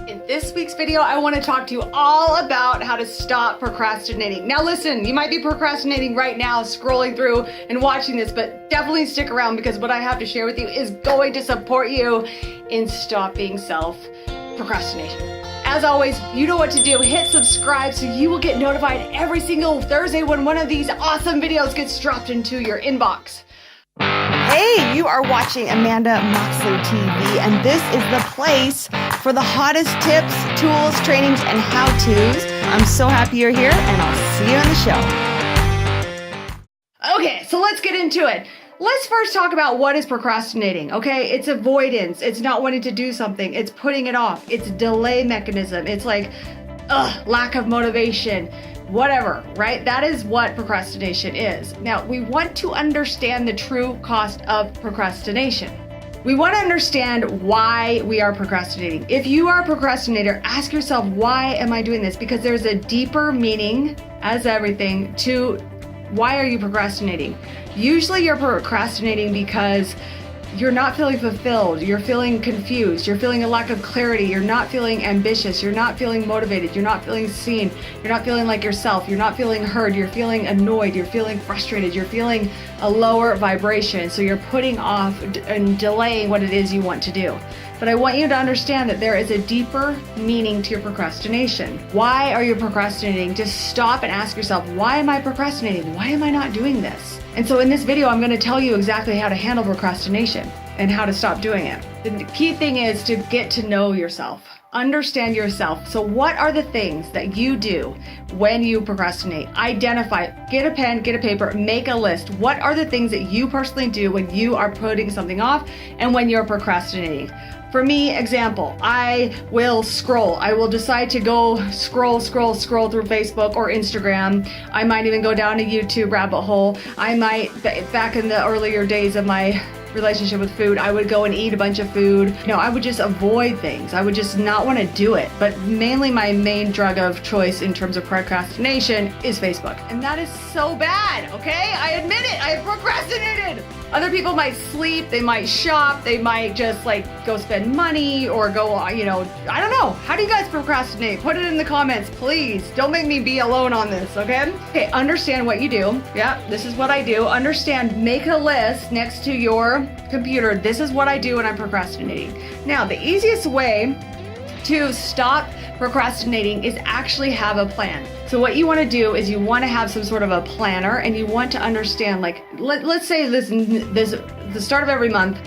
In this week's video, I want to talk to you all about how to stop procrastinating. Now listen, you might be procrastinating right now, scrolling through and watching this, but definitely stick around because what I have to share with you is going to support you in stopping self-procrastination. As always, you know what to do. Hit subscribe so you will get notified every single Thursday when one of these awesome videos gets dropped into your inbox. Hey, you are watching Amanda Moxley TV, and this is the place for the hottest tips, tools, trainings, and how-tos. I'm so happy you're here, and I'll see you on the show. Okay, so let's get into it. Let's first talk about what is procrastinating, okay? It's avoidance. It's not wanting to do something. It's putting it off. It's delay mechanism. It's like, lack of motivation. Whatever, right? That is what procrastination is. Now, we want to understand the true cost of procrastination. We want to understand why we are procrastinating. If you are a procrastinator, ask yourself, why am I doing this? Because there's a deeper meaning, as everything, to why are you procrastinating? Usually you're procrastinating because you're not feeling fulfilled, you're feeling confused, you're feeling a lack of clarity, you're not feeling ambitious, you're not feeling motivated, you're not feeling seen, you're not feeling like yourself, you're not feeling heard, you're feeling annoyed, you're feeling frustrated, you're feeling a lower vibration, so you're putting off and delaying what it is you want to do. But I want you to understand that there is a deeper meaning to your procrastination. Why are you procrastinating? Just stop and ask yourself, why am I procrastinating? Why am I not doing this? And so in this video, I'm going to tell you exactly how to handle procrastination and how to stop doing it. The key thing is to get to know yourself, understand yourself. So what are the things that you do when you procrastinate? Identify, get a pen, get a paper, make a list. What are the things that you personally do when you are putting something off and when you're procrastinating? For me, example, I will scroll. I will decide to go scroll through Facebook or Instagram. I might even go down a YouTube rabbit hole. I might, back in the earlier days of my relationship with food, I would go and eat a bunch of food. I would just avoid things. I would just not want to do it. But mainly my main drug of choice in terms of procrastination is Facebook. And that is so bad, okay? I admit it, I have procrastinated. Other people might sleep, they might shop, they might just go spend money or go, I don't know. How do you guys procrastinate? Put it in the comments, please. Don't make me be alone on this, okay? Okay, understand what you do. Yeah, this is what I do. Understand, make a list next to your computer. This is what I do when I'm procrastinating. Now, the easiest way to stop procrastinating is actually have a plan. So what you want to do is you want to have some sort of a planner, and you want to understand, let's say this the start of every month,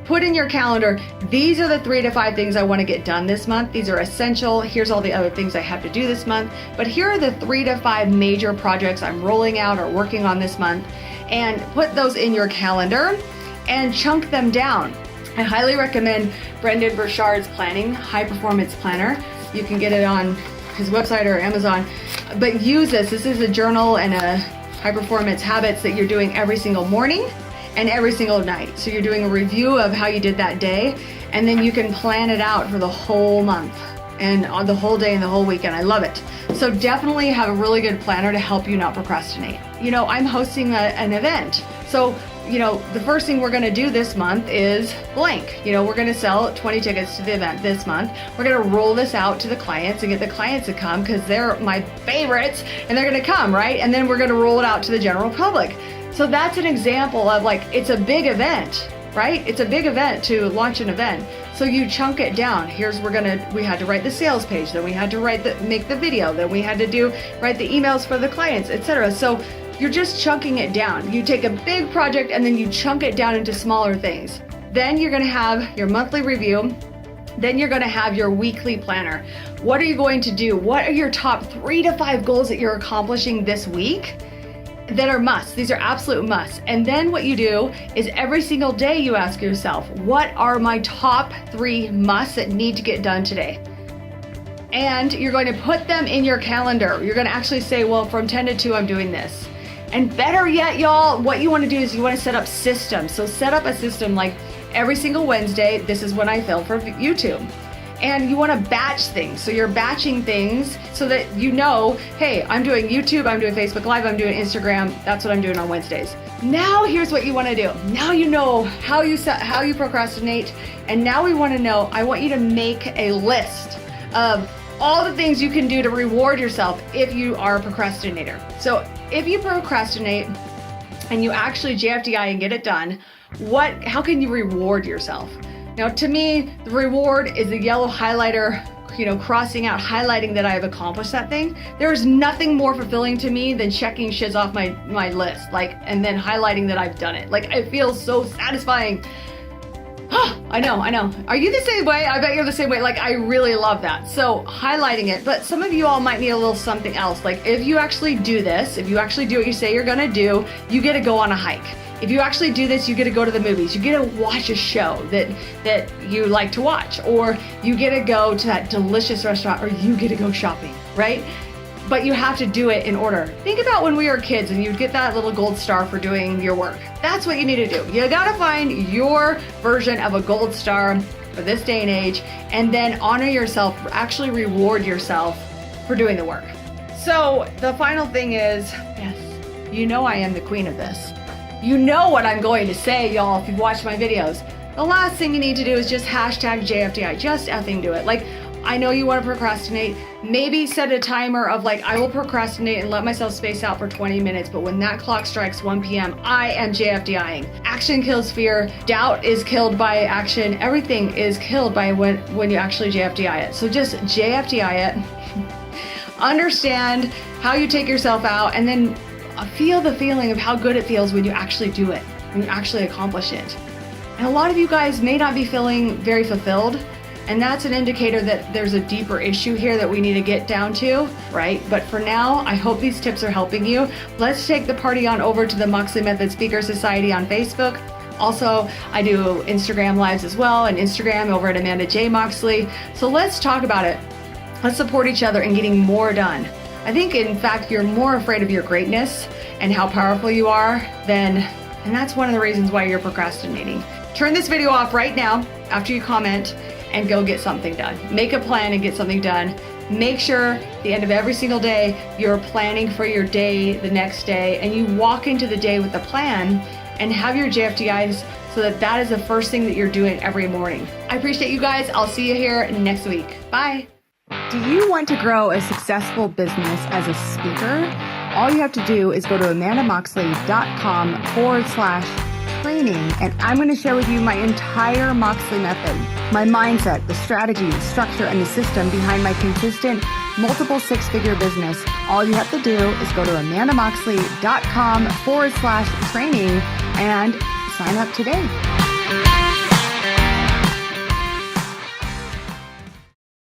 put in your calendar, these are the 3 to 5 things I want to get done this month. These are essential. Here's all the other things I have to do this month. But here are the 3 to 5 major projects I'm rolling out or working on this month, and put those in your calendar and chunk them down. I highly recommend Brendan Burchard's planning, high performance planner. You can get it on his website or Amazon, but use this. This is a journal and a high performance habits that you're doing every single morning and every single night. So you're doing a review of how you did that day, and then you can plan it out for the whole month and on the whole day and the whole weekend. I love it. So definitely have a really good planner to help you not procrastinate. I'm hosting an event. So the first thing we're going to do this month is blank. We're going to sell 20 tickets to the event this month. We're going to roll this out to the clients and get the clients to come because they're my favorites and they're going to come, right? And then we're going to roll it out to the general public. So that's an example of it's a big event, right? It's a big event to launch an event. So you chunk it down. We had to write the sales page, then we had to make the video, then we had to write the emails for the clients, etc. So you're just chunking it down. You take a big project and then you chunk it down into smaller things. Then you're going to have your monthly review. Then you're going to have your weekly planner. What are you going to do? What are your top 3 to 5 goals that you're accomplishing this week that are musts? These are absolute musts. And then what you do is every single day you ask yourself, what are my top 3 musts that need to get done today? And you're going to put them in your calendar. You're going to actually say, well, from 10 to 2, I'm doing this. And better yet, y'all, what you want to do is you want to set up systems. So set up a system like every single Wednesday, this is when I film for YouTube. And you want to batch things. So you're batching things so that hey, I'm doing YouTube, I'm doing Facebook Live, I'm doing Instagram. That's what I'm doing on Wednesdays. Now here's what you want to do. Now you know how you procrastinate. And now we want to know, I want you to make a list of all the things you can do to reward yourself if you are a procrastinator. So if you procrastinate and you actually JFDI and get it done, how can you reward yourself? Now, to me, the reward is the yellow highlighter, crossing out, highlighting that I have accomplished that thing. There is nothing more fulfilling to me than checking shits off my list, and then highlighting that I've done it. It feels so satisfying. I know. Are you the same way? I bet you're the same way. I really love that. So highlighting it, but some of you all might need a little something else. If you actually do this, if you actually do what you say you're gonna do, you get to go on a hike. If you actually do this, you get to go to the movies. You get to watch a show that you like to watch, or you get to go to that delicious restaurant, or you get to go shopping, right? But you have to do it in order. Think about when we were kids and you'd get that little gold star for doing your work. That's what you need to do. You gotta find your version of a gold star for this day and age, and then honor yourself, actually reward yourself for doing the work. So the final thing is, yes, I am the queen of this. You know what I'm going to say, y'all, if you've watched my videos. The last thing you need to do is just hashtag JFDI, just effing do it. I know you want to procrastinate. Maybe set a timer of I will procrastinate and let myself space out for 20 minutes, but when that clock strikes 1 p.m., I am JFDIing. Action kills fear. Doubt is killed by action. Everything is killed by when you actually JFDI it. So just JFDI it. Understand how you take yourself out, and then feel the feeling of how good it feels when you actually do it, when you actually accomplish it. And a lot of you guys may not be feeling very fulfilled, and that's an indicator that there's a deeper issue here that we need to get down to, right? But for now, I hope these tips are helping you. Let's take the party on over to the Moxley Method Speaker Society on Facebook. Also, I do Instagram lives as well, and Instagram over at Amanda J. Moxley. So let's talk about it. Let's support each other in getting more done. I think, in fact, you're more afraid of your greatness and how powerful you are and that's one of the reasons why you're procrastinating. Turn this video off right now after you comment and go get something done. Make a plan and get something done. Make sure at the end of every single day, you're planning for your day the next day, and you walk into the day with a plan and have your JFDIs so that is the first thing that you're doing every morning. I appreciate you guys. I'll see you here next week. Bye. Do you want to grow a successful business as a speaker? All you have to do is go to amandamoxley.com/training, and I'm going to share with you my entire Moxley method, my mindset, the strategy, the structure, and the system behind my consistent multiple six-figure business. All you have to do is go to amandamoxley.com/training and sign up today.